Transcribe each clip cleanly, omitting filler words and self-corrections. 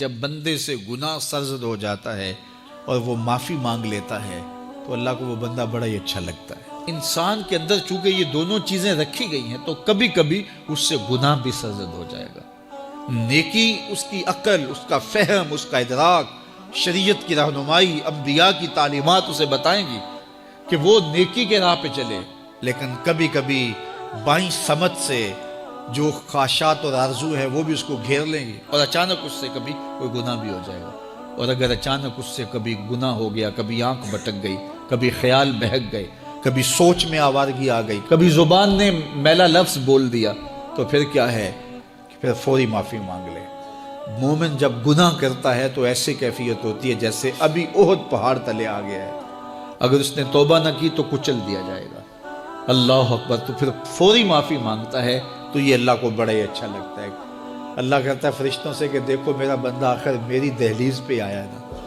جب بندے سے گناہ سرزد ہو جاتا ہے اور وہ معافی مانگ لیتا ہے تو اللہ کو وہ بندہ بڑا ہی اچھا لگتا ہے۔ انسان کے اندر چونکہ یہ دونوں چیزیں رکھی گئی ہیں تو کبھی کبھی اس سے گناہ بھی سرزد ہو جائے گا۔ نیکی اس کی عقل، اس کا فہم، اس کا ادراک، شریعت کی رہنمائی، انبیاء کی تعلیمات اسے بتائیں گی کہ وہ نیکی کے راہ پہ چلے، لیکن کبھی کبھی بائیں سمجھ سے جو خواہشات اور آرزو ہے وہ بھی اس کو گھیر لیں گی اور اچانک اس سے کبھی کوئی گناہ بھی ہو جائے گا۔ اور اگر اچانک اس سے کبھی گناہ ہو گیا، کبھی آنکھ بھٹک گئی، کبھی خیال بہک گئے، کبھی سوچ میں آوارگی آ گئی، کبھی زبان نے میلا لفظ بول دیا، تو پھر کیا ہے کہ پھر فوری معافی مانگ لے۔ مومن جب گناہ کرتا ہے تو ایسی کیفیت ہوتی ہے جیسے ابھی احد پہاڑ تلے آ گیا ہے، اگر اس نے توبہ نہ کی تو کچل دیا جائے گا۔ اللہ اکبر، تو پھر فوری معافی مانگتا ہے تو یہ اللہ کو بڑا ہی اچھا لگتا ہے۔ اللہ کہتا ہے فرشتوں سے کہ دیکھو میرا بندہ آخر میری دہلیز پہ آیا نا،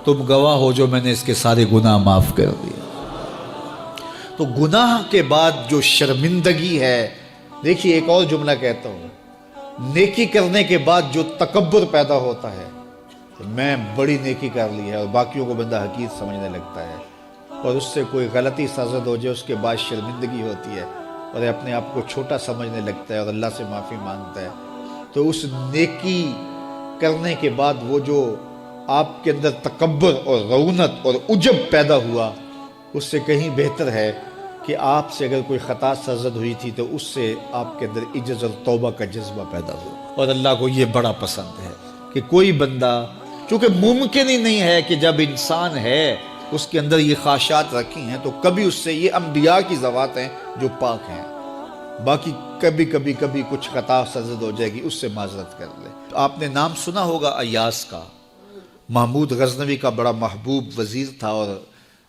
تم گواہ ہو جو میں نے اس کے سارے گناہ معاف کر دیے۔ تو گناہ کے بعد جو شرمندگی ہے، دیکھیے ایک اور جملہ کہتا ہوں، نیکی کرنے کے بعد جو تکبر پیدا ہوتا ہے، میں بڑی نیکی کر لی ہے، اور باقیوں کو بندہ حقیر سمجھنے لگتا ہے، اور اس سے کوئی غلطی سرزد ہو جائے اس کے بعد شرمندگی ہوتی ہے اور اپنے آپ کو چھوٹا سمجھنے لگتا ہے اور اللہ سے معافی مانگتا ہے، تو اس نیکی کرنے کے بعد وہ جو آپ کے اندر تکبر اور رعونت اور عجب پیدا ہوا، اس سے کہیں بہتر ہے کہ آپ سے اگر کوئی خطا سرزد ہوئی تھی تو اس سے آپ کے اندر عجز اور توبہ کا جذبہ پیدا ہو۔ اور اللہ کو یہ بڑا پسند ہے کہ کوئی بندہ، چونکہ ممکن ہی نہیں ہے کہ جب انسان ہے اس کے اندر یہ خواہشات رکھی ہیں تو کبھی اس سے، یہ انبیاء کی ذوات ہیں جو پاک ہیں، باقی کبھی کچھ خطا سرزد ہو جائے گی، اس سے معذرت کر لے۔ آپ نے نام سنا ہوگا ایاس کا، محمود غزنوی کا بڑا محبوب وزیر تھا اور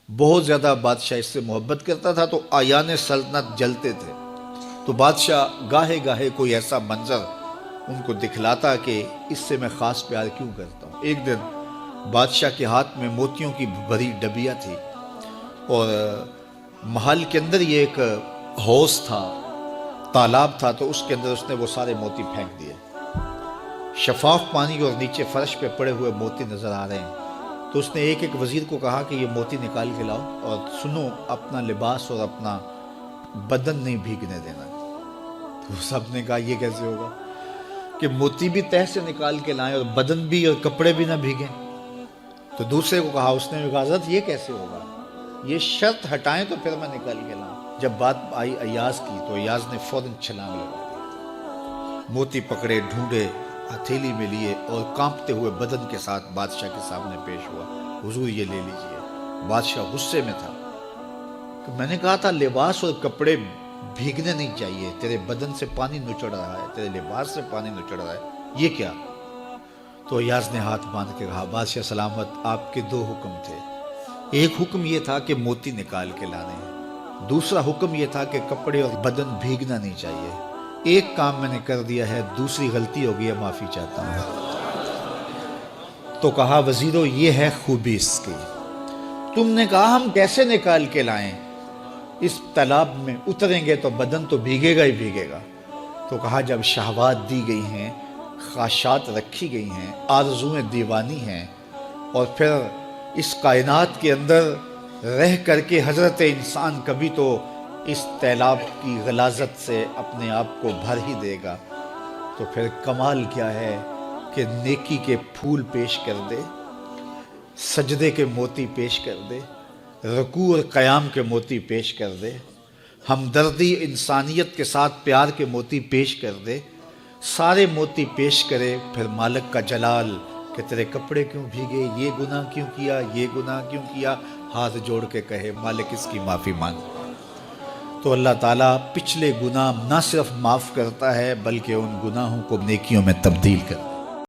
بہت زیادہ بادشاہ اس سے محبت کرتا تھا، تو آیان سلطنت جلتے تھے، تو بادشاہ گاہے گاہے کوئی ایسا منظر ان کو دکھلاتا کہ اس سے میں خاص پیار کیوں کرتا ہوں۔ ایک دن بادشاہ کے ہاتھ میں موتیوں کی بھری ڈبیا تھی اور محل کے اندر یہ ایک حوض تھا، تالاب تھا، تو اس کے اندر اس نے وہ سارے موتی پھینک دیے۔ شفاف پانی اور نیچے فرش پہ پڑے ہوئے موتی نظر آ رہے ہیں، تو اس نے ایک ایک وزیر کو کہا کہ یہ موتی نکال کے لاؤ، اور سنو اپنا لباس اور اپنا بدن نہیں بھیگنے دینا۔ تو سب نے کہا یہ کیسے ہوگا کہ موتی بھی تہ سے نکال کے لائیں اور بدن بھی اور کپڑے بھی نہ بھیگیں؟ تو دوسرے کو کہا، اس نے کہا حضرت یہ کیسے ہوگا، یہ شرط ہٹائیں تو پھر میں نکال کے لاؤں۔ جب بات آئی ایاز کی تو ایاز نے فوراً چھلانگ لگا دی، موتی پکڑے، ڈھونڈے، ہتھیلی میں لیے اور کانپتے ہوئے بدن کے ساتھ بادشاہ کے سامنے پیش ہوا، حضور یہ لے لیجئے۔ بادشاہ غصے میں تھا کہ میں نے کہا تھا لباس اور کپڑے بھیگنے نہیں چاہیے، تیرے بدن سے پانی نچڑ رہا ہے، تیرے لباس سے پانی نچڑ رہا ہے، یہ کیا؟ تو ایاز نے ہاتھ باندھ کے کہا، بادشاہ سلامت، آپ کے دو حکم تھے، ایک حکم یہ تھا کہ موتی نکال کے لانے ہیں، دوسرا حکم یہ تھا کہ کپڑے اور بدن بھیگنا نہیں چاہیے۔ ایک کام میں نے کر دیا ہے، دوسری غلطی ہو گئی ہے، معافی چاہتا ہوں۔ تو کہا وزیرو یہ ہے خوبی اس کی، تم نے کہا ہم کیسے نکال کے لائیں، اس تالاب میں اتریں گے تو بدن تو بھیگے گا ہی بھیگے گا۔ تو کہا جب شہوات دی گئی ہیں، خواہشات رکھی گئی ہیں، آرزویں دیوانی ہیں، اور پھر اس کائنات کے اندر رہ کر کے حضرت انسان کبھی تو اس تالاب کی غلاظت سے اپنے آپ کو بھر ہی دے گا، تو پھر کمال کیا ہے کہ نیکی کے پھول پیش کر دے، سجدے کے موتی پیش کر دے، رکوع اور قیام کے موتی پیش کر دے، ہمدردی انسانیت کے ساتھ پیار کے موتی پیش کر دے، سارے موتی پیش کرے، پھر مالک کا جلال کہ تیرے کپڑے کیوں بھیگے، یہ گناہ کیوں کیا، یہ گناہ کیوں کیا، ہاتھ جوڑ کے کہے مالک اس کی معافی مانگ، تو اللہ تعالیٰ پچھلے گناہ نہ صرف معاف کرتا ہے بلکہ ان گناہوں کو نیکیوں میں تبدیل کرتا ہے۔